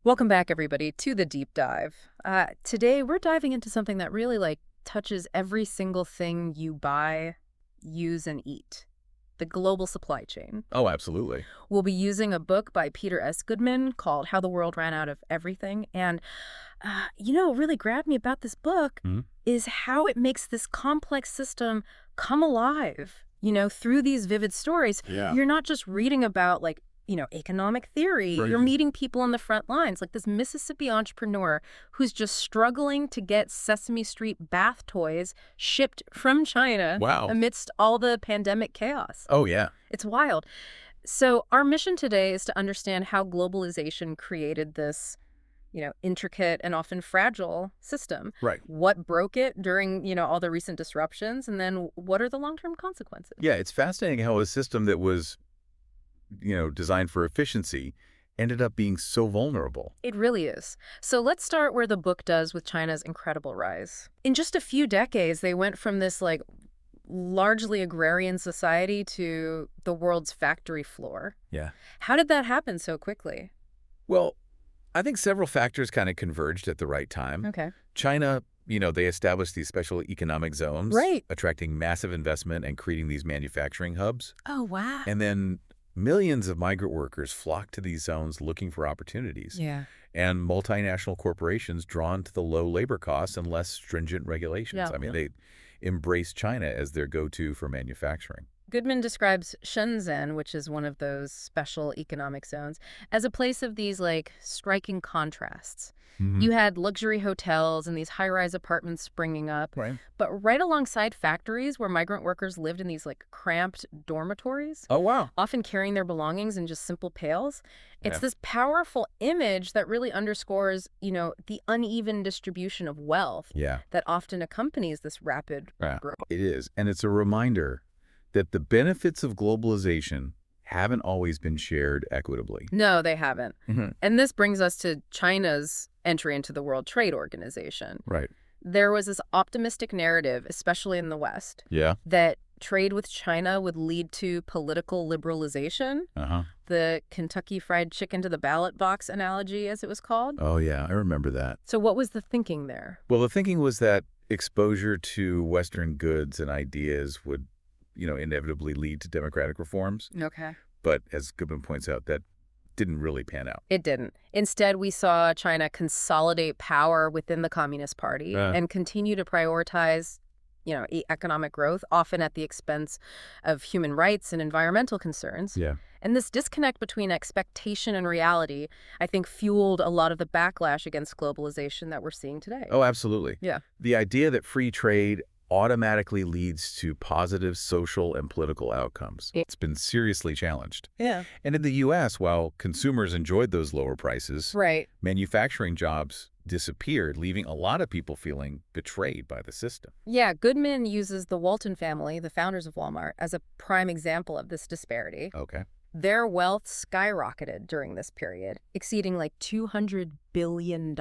Welcome back, everybody, to the deep dive. Today, we're diving into something that really touches every single thing you buy, use, and eat. The global supply chain. Oh, absolutely. We'll be using a book by Peter S. Goodman called How the World Ran Out of Everything. And, what really grabbed me about this book is how it makes this complex system come alive. Through these vivid stories, Yeah. you're not just reading about, economic theory. Right. You're meeting people on the front lines, like this Mississippi entrepreneur who's just struggling to get Sesame Street bath toys shipped from China Wow. amidst all the pandemic chaos. Oh, yeah. It's wild. So our mission today is to understand how globalization created this, intricate and often fragile system. Right. What broke it during, all the recent disruptions, and then what are the long-term consequences? Yeah, it's fascinating how a system that was, designed for efficiency ended up being so vulnerable. It really is. So let's start where the book does with China's incredible rise. In just a few decades, they went from this largely agrarian society to the world's factory floor. Yeah. How did that happen so quickly? Well, I think several factors kind of converged at the right time. Okay. China, they established these special economic zones, Right. attracting massive investment and creating these manufacturing hubs. Oh, wow. And then millions of migrant workers flocked to these zones looking for opportunities. Yeah. And multinational corporations drawn to the low labor costs and less stringent regulations. Yeah. I mean, they embraced China as their go-to for manufacturing. Goodman describes Shenzhen, which is one of those special economic zones, as a place of these striking contrasts. You had luxury hotels and these high-rise apartments springing up, Right. but right alongside factories where migrant workers lived in these cramped dormitories, Oh, wow. often carrying their belongings in just simple pails. It's Yeah. this powerful image that really underscores, the uneven distribution of wealth Yeah. that often accompanies this rapid growth. It is. And it's a reminder that the benefits of globalization haven't always been shared equitably. No, they haven't. Mhm. And this brings us to China's entry into the World Trade Organization. Right. There was this optimistic narrative, especially in the West, Yeah. that trade with China would lead to political liberalization, Uh-huh. the Kentucky Fried Chicken to the ballot box analogy, as it was called. Oh, yeah. I remember that. So what was the thinking there? Well, the thinking was that exposure to Western goods and ideas would, inevitably lead to democratic reforms. Okay. But as Goodman points out, that didn't really pan out. It didn't. Instead, we saw China consolidate power within the Communist Party and continue to prioritize, economic growth, often at the expense of human rights and environmental concerns. Yeah. And this disconnect between expectation and reality, I think, fueled a lot of the backlash against globalization that we're seeing today. Oh, absolutely. Yeah. The idea that free trade automatically leads to positive social and political outcomes. It's been seriously challenged. Yeah. And in the U.S., while consumers enjoyed those lower prices, Right. manufacturing jobs disappeared, leaving a lot of people feeling betrayed by the system. Yeah, Goodman uses the Walton family, the founders of Walmart, as a prime example of this disparity. Okay. Their wealth skyrocketed during this period, exceeding $200 billion,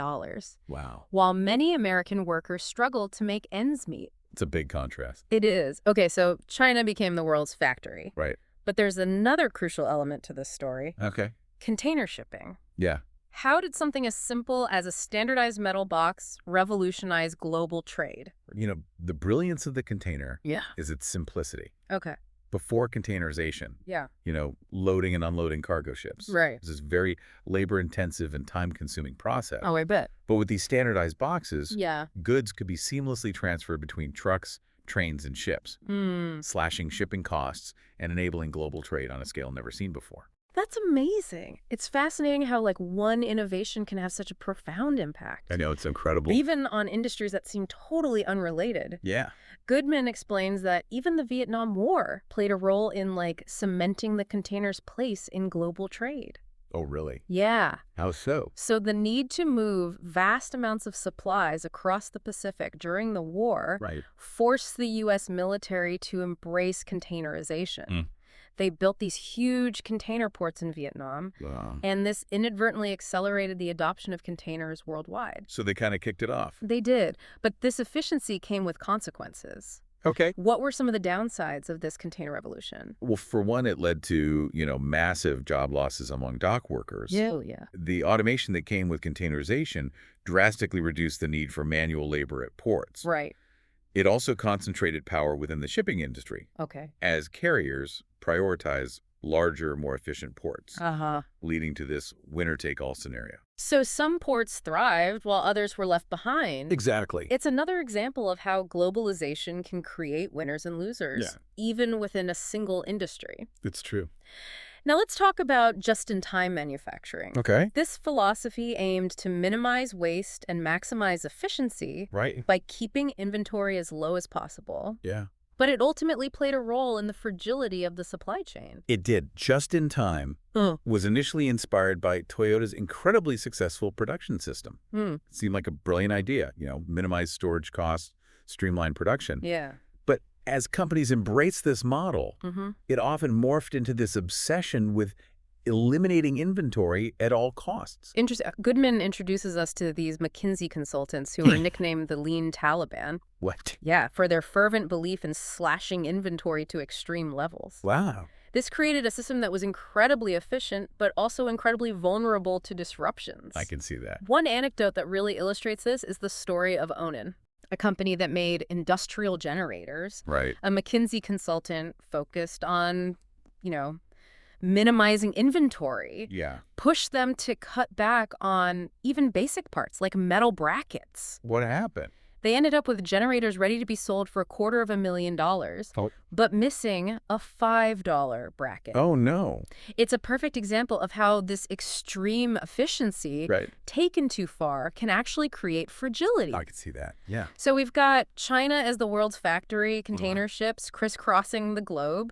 Wow. while many American workers struggled to make ends meet. It's a big contrast. It is. Okay, so China became the world's factory. Right. But there's another crucial element to this story: Okay. container shipping. Yeah. How did something as simple as a standardized metal box revolutionize global trade? The brilliance of the container Yeah. is its simplicity. Okay. Before containerization, Yeah. loading and unloading cargo ships. Right. This is a very labor-intensive and time-consuming process. Oh, I bet. But with these standardized boxes, Yeah. goods could be seamlessly transferred between trucks, trains, and ships, slashing shipping costs and enabling global trade on a scale never seen before. That's amazing. It's fascinating how one innovation can have such a profound impact. I know, it's incredible. Even on industries that seem totally unrelated. Yeah. Goodman explains that even the Vietnam War played a role in cementing the container's place in global trade. Oh, really? Yeah. How so? So the need to move vast amounts of supplies across the Pacific during the war Right. forced the U.S. military to embrace containerization. They built these huge container ports in Vietnam, and this inadvertently accelerated the adoption of containers worldwide. So they kind of kicked it off. They did, but this efficiency came with consequences. Okay. What were some of the downsides of this container revolution? Well, for one, it led to, massive job losses among dock workers. Yeah. Oh, yeah. The automation that came with containerization drastically reduced the need for manual labor at ports. Right. It also concentrated power within the shipping industry, Okay. as carriers prioritize larger, more efficient ports, leading to this winner-take-all scenario. So some ports thrived while others were left behind. Exactly. It's another example of how globalization can create winners and losers, even within a single industry. It's true. Now let's talk about just-in-time manufacturing. Okay. This philosophy aimed to minimize waste and maximize efficiency by keeping inventory as low as possible. Yeah. But it ultimately played a role in the fragility of the supply chain. It did. Just in time was initially inspired by Toyota's incredibly successful production system. It seemed like a brilliant idea, minimize storage costs, streamline production. Yeah. But as companies embraced this model, it often morphed into this obsession with eliminating inventory at all costs. Interesting. Goodman introduces us to these McKinsey consultants who are nicknamed the Lean Taliban. What? Yeah, for their fervent belief in slashing inventory to extreme levels. Wow. This created a system that was incredibly efficient, but also incredibly vulnerable to disruptions. I can see that. One anecdote that really illustrates this is the story of Onan, a company that made industrial generators. Right. A McKinsey consultant focused on, minimizing inventory. Yeah. Pushed them to cut back on even basic parts like metal brackets. What happened? They ended up with generators ready to be sold for $250,000, but missing a $5 bracket. Oh, no. It's a perfect example of how this extreme efficiency, taken too far, can actually create fragility. I can see that, yeah. So we've got China as the world's factory, container ships crisscrossing the globe,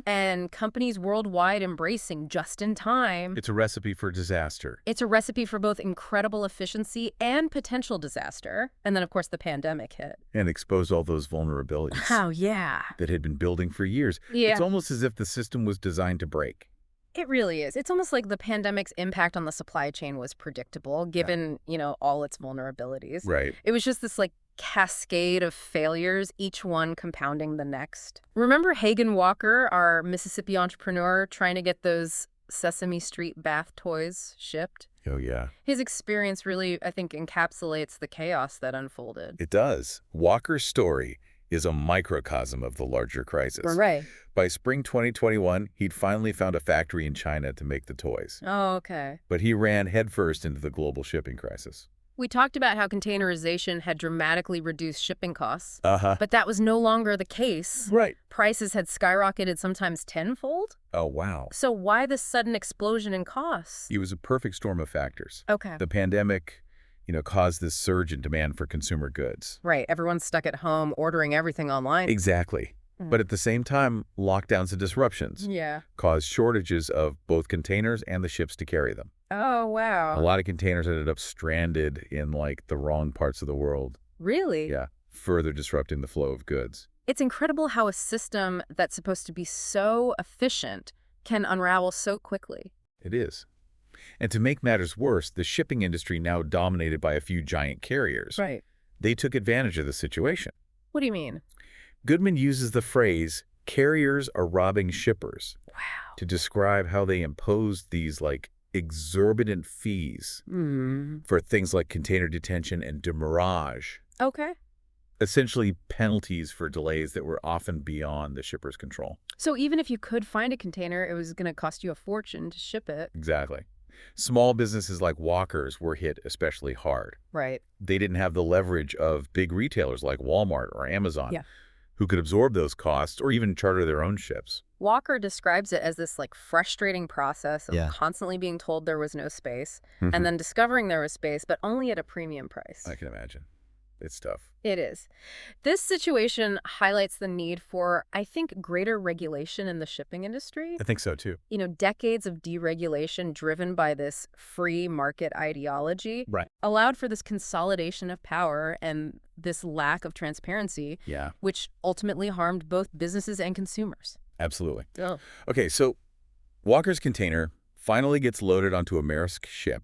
and companies worldwide embracing just-in-time. It's a recipe for disaster. It's a recipe for both incredible efficiency and potential disaster. And then, of course, the pandemic hit. And exposed all those vulnerabilities. Oh, yeah. That had been building for years. Yeah. It's almost as if the system was designed to break. It really is. It's almost like the pandemic's impact on the supply chain was predictable, given, all its vulnerabilities. Right. It was just this, cascade of failures, each one compounding the next. Remember Hagen Walker, our Mississippi entrepreneur, trying to get those Sesame Street bath toys shipped? Oh, yeah. His experience really, I think, encapsulates the chaos that unfolded. It does. Walker's story is a microcosm of the larger crisis. Right. By spring 2021, he'd finally found a factory in China to make the toys. Oh, okay. But he ran headfirst into the global shipping crisis. We talked about how containerization had dramatically reduced shipping costs. But that was no longer the case. Right. Prices had skyrocketed sometimes tenfold. Oh, wow. So why this sudden explosion in costs? It was a perfect storm of factors. Okay. The pandemic, caused this surge in demand for consumer goods. Right. Everyone's stuck at home ordering everything online. Exactly. But at the same time, lockdowns and disruptions caused shortages of both containers and the ships to carry them. Oh, wow. A lot of containers ended up stranded in, the wrong parts of the world. Really? Yeah, further disrupting the flow of goods. It's incredible how a system that's supposed to be so efficient can unravel so quickly. It is. And to make matters worse, the shipping industry, now dominated by a few giant carriers, they took advantage of the situation. What do you mean? Goodman uses the phrase, carriers are robbing shippers, to describe how they imposed these, exorbitant fees for things like container detention and demurrage. Okay. Essentially penalties for delays that were often beyond the shipper's control. So even if you could find a container, it was going to cost you a fortune to ship it. Exactly. Small businesses like Walker's were hit especially hard. Right. They didn't have the leverage of big retailers like Walmart or Amazon, who could absorb those costs or even charter their own ships. Walker describes it as this frustrating process of constantly being told there was no space and then discovering there was space, but only at a premium price. I can imagine. It's tough. It is. This situation highlights the need for, I think, greater regulation in the shipping industry. I think so, too. Decades of deregulation driven by this free market ideology allowed for this consolidation of power and this lack of transparency, which ultimately harmed both businesses and consumers. Absolutely. Oh. Okay, so Walker's container finally gets loaded onto a Maersk ship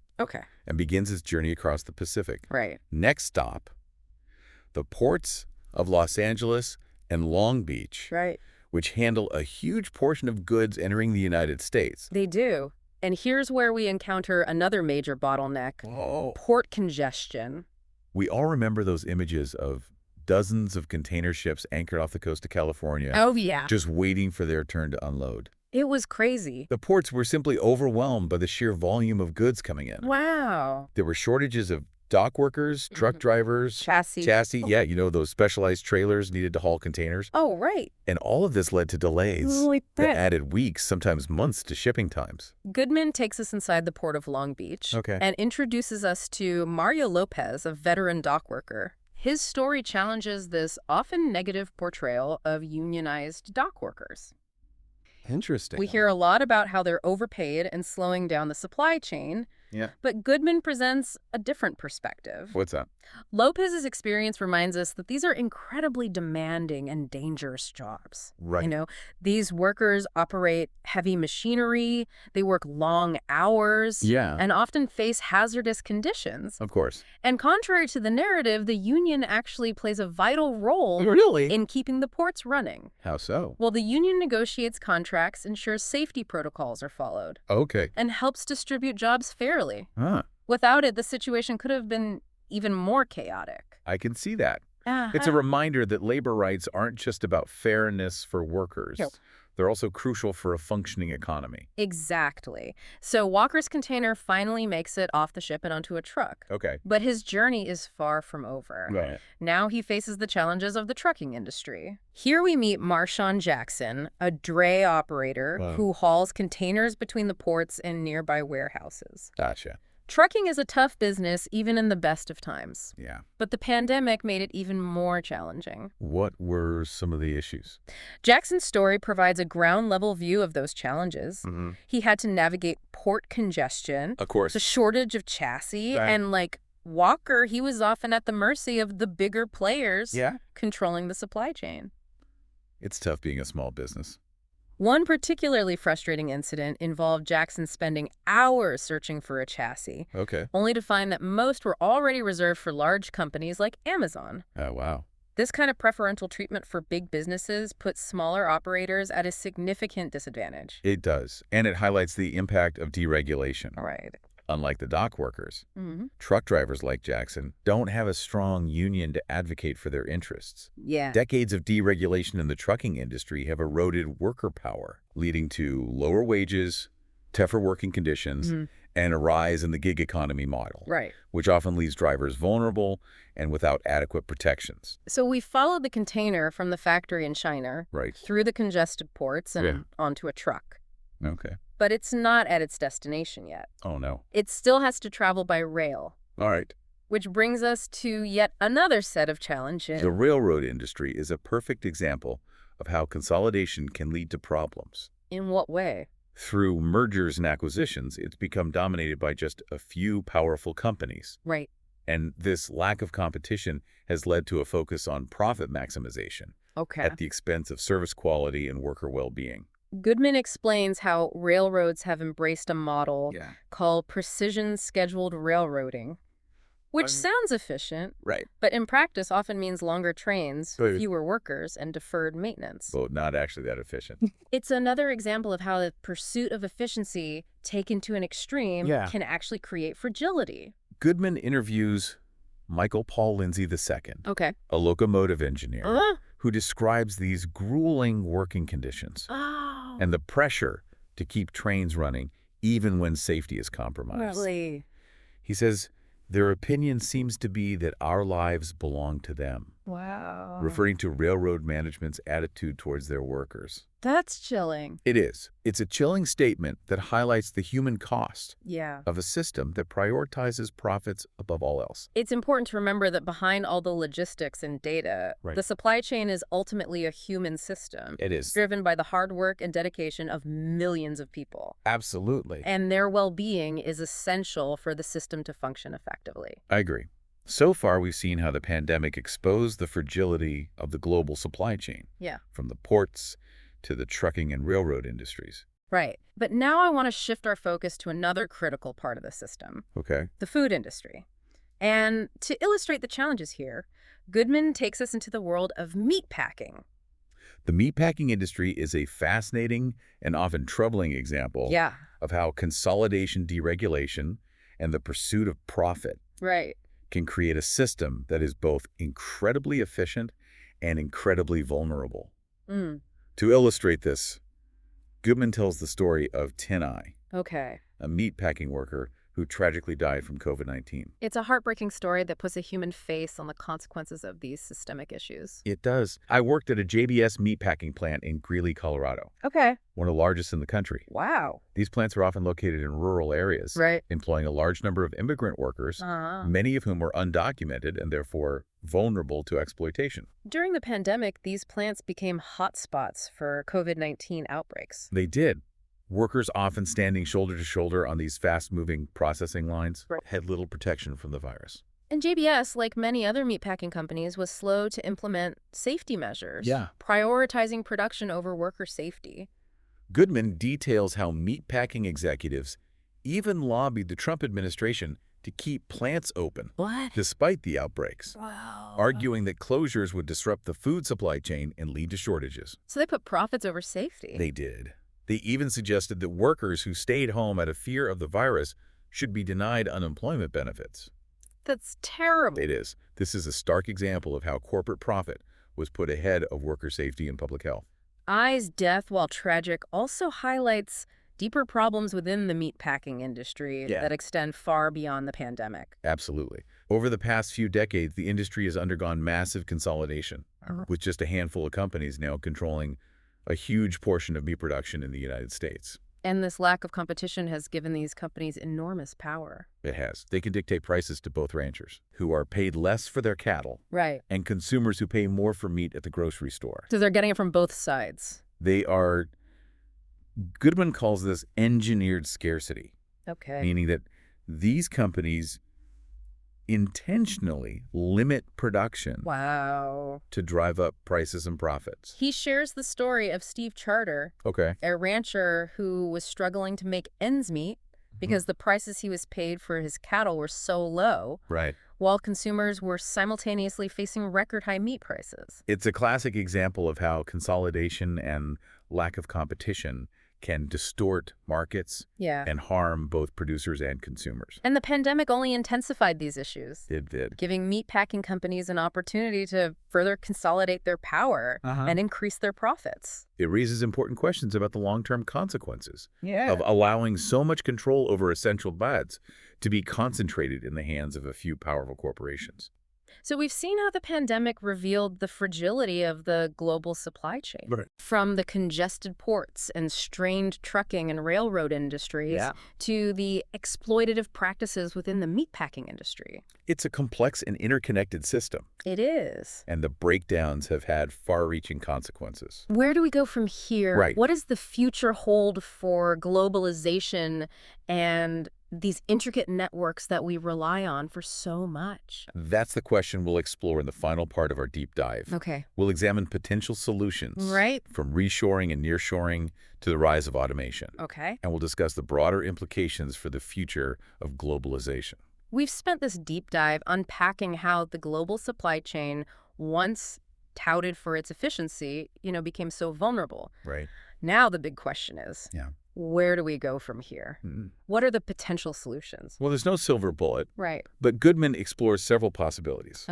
and begins its journey across the Pacific. Right. Next stop, the ports of Los Angeles and Long Beach, Right. which handle a huge portion of goods entering the United States. They do. And here's where we encounter another major bottleneck. Oh. Port congestion. We all remember those images of dozens of container ships anchored off the coast of California, Oh, yeah. just waiting for their turn to unload. It was crazy. The ports were simply overwhelmed by the sheer volume of goods coming in. Wow. There were shortages of dock workers, truck drivers, Chassis. yeah, those specialized trailers needed to haul containers. Oh, right. And all of this led to delays that added weeks, sometimes months, to shipping times. Goodman takes us inside the port of Long Beach and introduces us to Mario Lopez, a veteran dock worker. His story challenges this often negative portrayal of unionized dock workers. Interesting. We hear a lot about how they're overpaid and slowing down the supply chain. Yeah. But Goodman presents a different perspective. What's that? Lopez's experience reminds us that these are incredibly demanding and dangerous jobs. Right. These workers operate heavy machinery, they work long hours, and often face hazardous conditions. Of course. And contrary to the narrative, the union actually plays a vital role in keeping the ports running. How so? Well, the union negotiates contracts, ensures safety protocols are followed, and helps distribute jobs fairly. Without it, the situation could have been even more chaotic. I can see that. It's a reminder that labor rights aren't just about fairness for workers. They're also crucial for a functioning economy. Exactly. So Walker's container finally makes it off the ship and onto a truck. But his journey is far from over. Right. Now he faces the challenges of the trucking industry. Here we meet Marshawn Jackson, a dray operator who hauls containers between the ports and nearby warehouses. Gotcha. Trucking is a tough business, even in the best of times. Yeah. But the pandemic made it even more challenging. What were some of the issues? Jackson's story provides a ground-level view of those challenges. He had to navigate port congestion, Of course. the shortage of chassis, and like Walker, he was often at the mercy of the bigger players controlling the supply chain. It's tough being a small business. One particularly frustrating incident involved Jackson spending hours searching for a chassis, only to find that most were already reserved for large companies like Amazon. Oh, wow. This kind of preferential treatment for big businesses puts smaller operators at a significant disadvantage. It does, and it highlights the impact of deregulation. Right. Unlike the dock workers, truck drivers like Jackson don't have a strong union to advocate for their interests. Yeah. Decades of deregulation in the trucking industry have eroded worker power, leading to lower wages, tougher working conditions, and a rise in the gig economy model, which often leaves drivers vulnerable and without adequate protections. So we followed the container from the factory in China through the congested ports and onto a truck. But it's not at its destination yet. Oh, no. It still has to travel by rail. All right. Which brings us to yet another set of challenges. The railroad industry is a perfect example of how consolidation can lead to problems. In what way? Through mergers and acquisitions, it's become dominated by just a few powerful companies. Right. And this lack of competition has led to a focus on profit maximization at the expense of service quality and worker well-being. Goodman explains how railroads have embraced a model called precision scheduled railroading, which sounds efficient, but in practice often means longer trains, fewer workers, and deferred maintenance. Well, not actually that efficient. It's another example of how the pursuit of efficiency taken to an extreme can actually create fragility. Goodman interviews Michael Paul Lindsay II, a locomotive engineer, who describes these grueling working conditions and the pressure to keep trains running even when safety is compromised. Really? He says, their opinion seems to be that our lives belong to them. Wow. Referring to railroad management's attitude towards their workers. That's chilling. It is. It's a chilling statement that highlights the human cost of a system that prioritizes profits above all else. It's important to remember that behind all the logistics and data, the supply chain is ultimately a human system. It is. Driven by the hard work and dedication of millions of people. Absolutely. And their well-being is essential for the system to function effectively. I agree. So far, we've seen how the pandemic exposed the fragility of the global supply chain. From the ports to the trucking and railroad industries. Right. But now I want to shift our focus to another critical part of the system. The food industry. And to illustrate the challenges here, Goodman takes us into the world of meat packing. The meatpacking industry is a fascinating and often troubling example of how consolidation, deregulation, and the pursuit of profit can create a system that is both incredibly efficient and incredibly vulnerable. To illustrate this, Goodman tells the story of Tin Eye, a meatpacking worker who tragically died from COVID-19. It's a heartbreaking story that puts a human face on the consequences of these systemic issues. It does. I worked at a JBS meatpacking plant in Greeley, Colorado. One of the largest in the country. Wow. These plants are often located in rural areas, employing a large number of immigrant workers, many of whom were undocumented and therefore vulnerable to exploitation. During the pandemic, these plants became hotspots for COVID-19 outbreaks. They did. Workers often standing shoulder to shoulder on these fast-moving processing lines had little protection from the virus. And JBS, like many other meatpacking companies, was slow to implement safety measures, prioritizing production over worker safety. Goodman details how meatpacking executives even lobbied the Trump administration to keep plants open despite the outbreaks, arguing that closures would disrupt the food supply chain and lead to shortages. So they put profits over safety. They did. They even suggested that workers who stayed home out of fear of the virus should be denied unemployment benefits. That's terrible. It is. This is a stark example of how corporate profit was put ahead of worker safety and public health. Ai's death, while tragic, also highlights deeper problems within the meatpacking industry that extend far beyond the pandemic. Absolutely. Over the past few decades, the industry has undergone massive consolidation, with just a handful of companies now controlling a huge portion of meat production in the United States. And this lack of competition has given these companies enormous power. It has. They can dictate prices to both ranchers, who are paid less for their cattle, and consumers who pay more for meat at the grocery store. So they're getting it from both sides. They are, Goodman calls this engineered scarcity, meaning that these companies intentionally limit production to drive up prices and profits. He shares the story of Steve Charter, a rancher who was struggling to make ends meet because the prices he was paid for his cattle were so low, while consumers were simultaneously facing record-high meat prices. It's a classic example of how consolidation and lack of competition can distort markets and harm both producers and consumers. And the pandemic only intensified these issues. It did. Giving meatpacking companies an opportunity to further consolidate their power and increase their profits. It raises important questions about the long-term consequences of allowing so much control over essential goods to be concentrated in the hands of a few powerful corporations. So we've seen how the pandemic revealed the fragility of the global supply chain. From the congested ports and strained trucking and railroad industries to the exploitative practices within the meatpacking industry. It's a complex and interconnected system. It is. And the breakdowns have had far-reaching consequences. Where do we go from here? What does the future hold for globalization and these intricate networks that we rely on for so much? That's the question we'll explore in the final part of our deep dive. We'll examine potential solutions, from reshoring and nearshoring to the rise of automation. And we'll discuss the broader implications for the future of globalization. We've spent this deep dive unpacking how the global supply chain, once touted for its efficiency, became so vulnerable. Now the big question is, where do we go from here? What are the potential solutions? Well, there's no silver bullet. But Goodman explores several possibilities.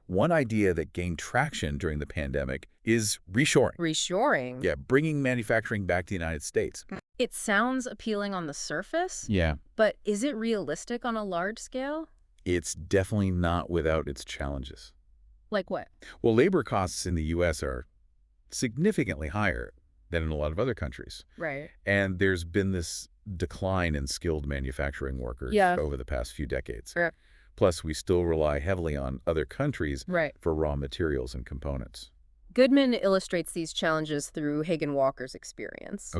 One idea that gained traction during the pandemic is reshoring. Reshoring? Yeah, bringing manufacturing back to the United States. It sounds appealing on the surface. But is it realistic on a large scale? It's definitely not without its challenges. Like what? Well, labor costs in the U.S. are significantly higher than in a lot of other countries. And there's been this decline in skilled manufacturing workers over the past few decades. Plus, we still rely heavily on other countries for raw materials and components. Goodman illustrates these challenges through Hagen Walker's experience.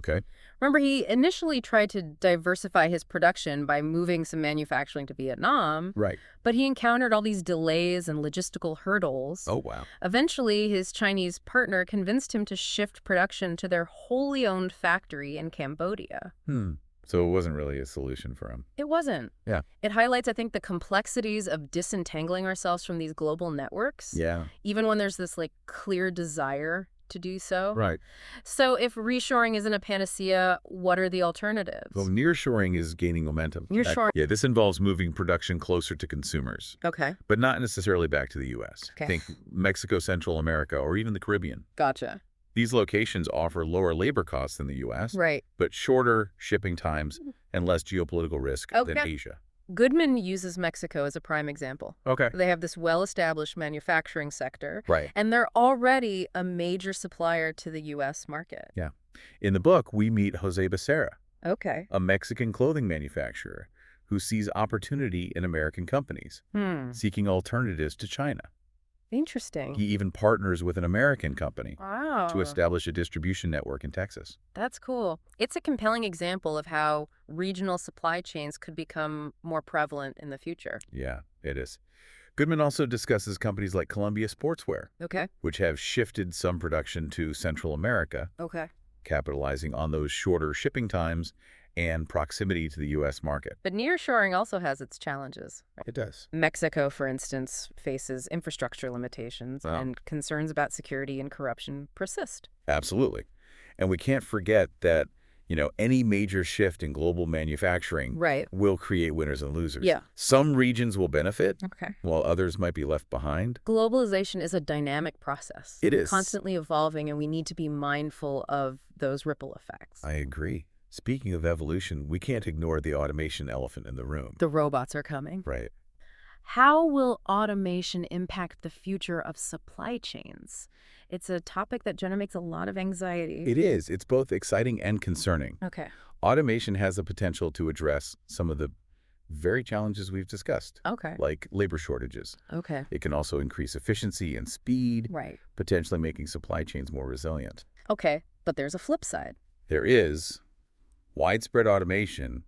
Remember, he initially tried to diversify his production by moving some manufacturing to Vietnam. But he encountered all these delays and logistical hurdles. Eventually, his Chinese partner convinced him to shift production to their wholly owned factory in Cambodia. So it wasn't really a solution for him. It wasn't. It highlights, I think, the complexities of disentangling ourselves from these global networks. Even when there's this clear desire to do so. Right. So if reshoring isn't a panacea, what are the alternatives? Well, nearshoring is gaining momentum. Nearshoring. Yeah, this involves moving production closer to consumers, Okay. but not necessarily back to the U.S. Okay. Think Mexico, Central America, or even the Caribbean. Gotcha. These locations offer lower labor costs than the U.S., Right. but shorter shipping times and less geopolitical risk than Asia. Goodman uses Mexico as a prime example. Okay. They have this well-established manufacturing sector, Right. and they're already a major supplier to the U.S. market. Yeah. In the book, we meet Jose Becerra, Okay. a Mexican clothing manufacturer who sees opportunity in American companies, seeking alternatives to China. Interesting. He even partners with an American company Wow. to establish a distribution network in Texas. That's cool. It's a compelling example of how regional supply chains could become more prevalent in the future. Yeah, it is. Goodman also discusses companies like Columbia Sportswear, Okay. which have shifted some production to Central America, Okay. capitalizing on those shorter shipping times and proximity to the U.S. market. But nearshoring also has its challenges. Right? It does. Mexico, for instance, faces infrastructure limitations, Wow. and concerns about security and corruption persist. Absolutely. And we can't forget that, any major shift in global manufacturing Right. will create winners and losers. Yeah. Some regions will benefit, Okay. while others might be left behind. Globalization is a dynamic process. It is. Constantly evolving, and we need to be mindful of those ripple effects. I agree. Speaking of evolution, we can't ignore the automation elephant in the room. The robots are coming. Right. How will automation impact the future of supply chains? It's a topic that generates a lot of anxiety. It is. It's both exciting and concerning. Okay. Automation has the potential to address some of the very challenges we've discussed, Okay. like labor shortages. Okay. It can also increase efficiency and speed, Right. potentially making supply chains more resilient. Okay. But there's a flip side. There is. Widespread automation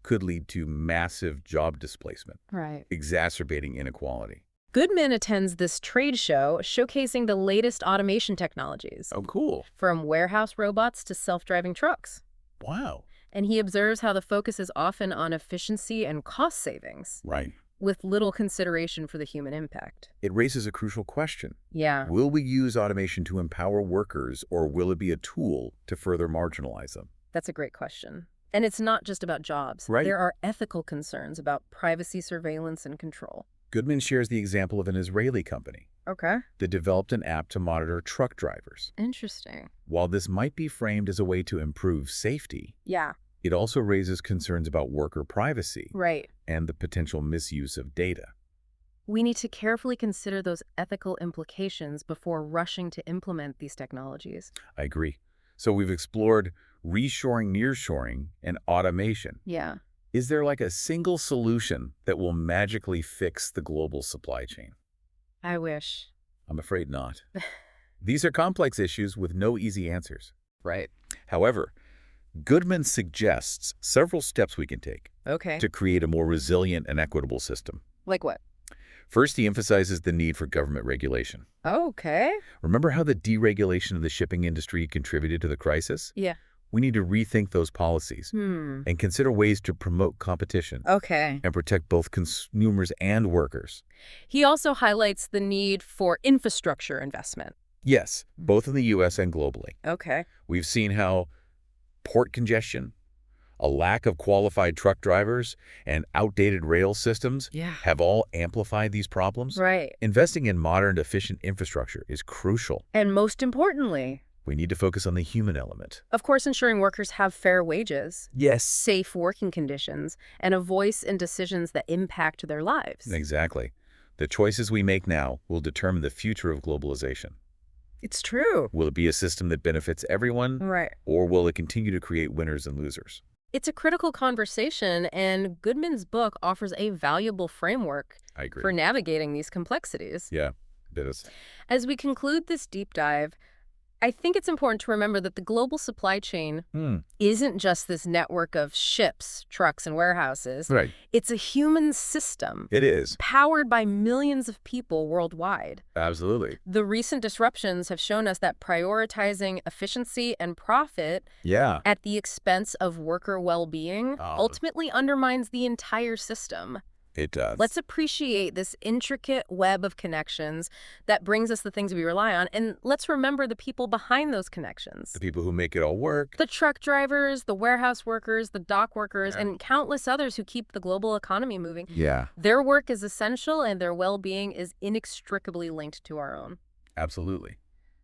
could lead to massive job displacement, Right. exacerbating inequality. Goodman attends this trade show showcasing the latest automation technologies, Oh, cool. from warehouse robots to self-driving trucks. Wow. And he observes how the focus is often on efficiency and cost savings, Right. with little consideration for the human impact. It raises a crucial question. Yeah. Will we use automation to empower workers, or will it be a tool to further marginalize them? That's a great question. And it's not just about jobs. Right. There are ethical concerns about privacy, surveillance, and control. Goodman shares the example of an Israeli company Okay. that developed an app to monitor truck drivers. Interesting. While this might be framed as a way to improve safety, Yeah. it also raises concerns about worker privacy Right. and the potential misuse of data. We need to carefully consider those ethical implications before rushing to implement these technologies. I agree. So we've explored reshoring, nearshoring, and automation. Yeah. Is there like a single solution that will magically fix the global supply chain? I wish. I'm afraid not. These are complex issues with no easy answers. Right. However, Goodman suggests several steps we can take Okay. to create a more resilient and equitable system. Like what? First, he emphasizes the need for government regulation. Okay. Remember how the deregulation of the shipping industry contributed to the crisis? Yeah. We need to rethink those policies and consider ways to promote competition Okay. and protect both consumers and workers. He also highlights the need for infrastructure investment. Yes, both in the U.S. and globally. Okay. We've seen how port congestion, a lack of qualified truck drivers, and outdated rail systems Yeah. have all amplified these problems. Right. Investing in modern, efficient infrastructure is crucial. And most importantly, We need to focus on the human element. of course, ensuring workers have fair wages, Yes. safe working conditions, and a voice in decisions that impact their lives. Exactly. The choices we make now will determine the future of globalization. It's true. Will it be a system that benefits everyone, Right. or will it continue to create winners and losers? It's a critical conversation, and Goodman's book offers a valuable framework I agree. for navigating these complexities. Yeah, it is. As we conclude this deep dive, I think it's important to remember that the global supply chain isn't just this network of ships, trucks, and warehouses. Right. It's a human system It is. powered by millions of people worldwide. Absolutely. The recent disruptions have shown us that prioritizing efficiency and profit Yeah. at the expense of worker well-being Oh. ultimately undermines the entire system. It does. Let's appreciate this intricate web of connections that brings us the things we rely on, and let's remember the people behind those connections. The people who make it all work. The truck drivers, the warehouse workers, the dock workers, and countless others who keep the global economy moving. Yeah. Their work is essential, and their well-being is inextricably linked to our own. Absolutely.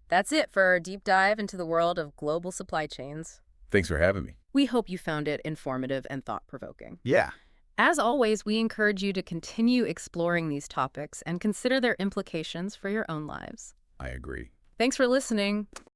That's it for our deep dive into the world of global supply chains. Thanks for having me. We hope you found it informative and thought-provoking. Yeah. As always, we encourage you to continue exploring these topics and consider their implications for your own lives. I agree. Thanks for listening.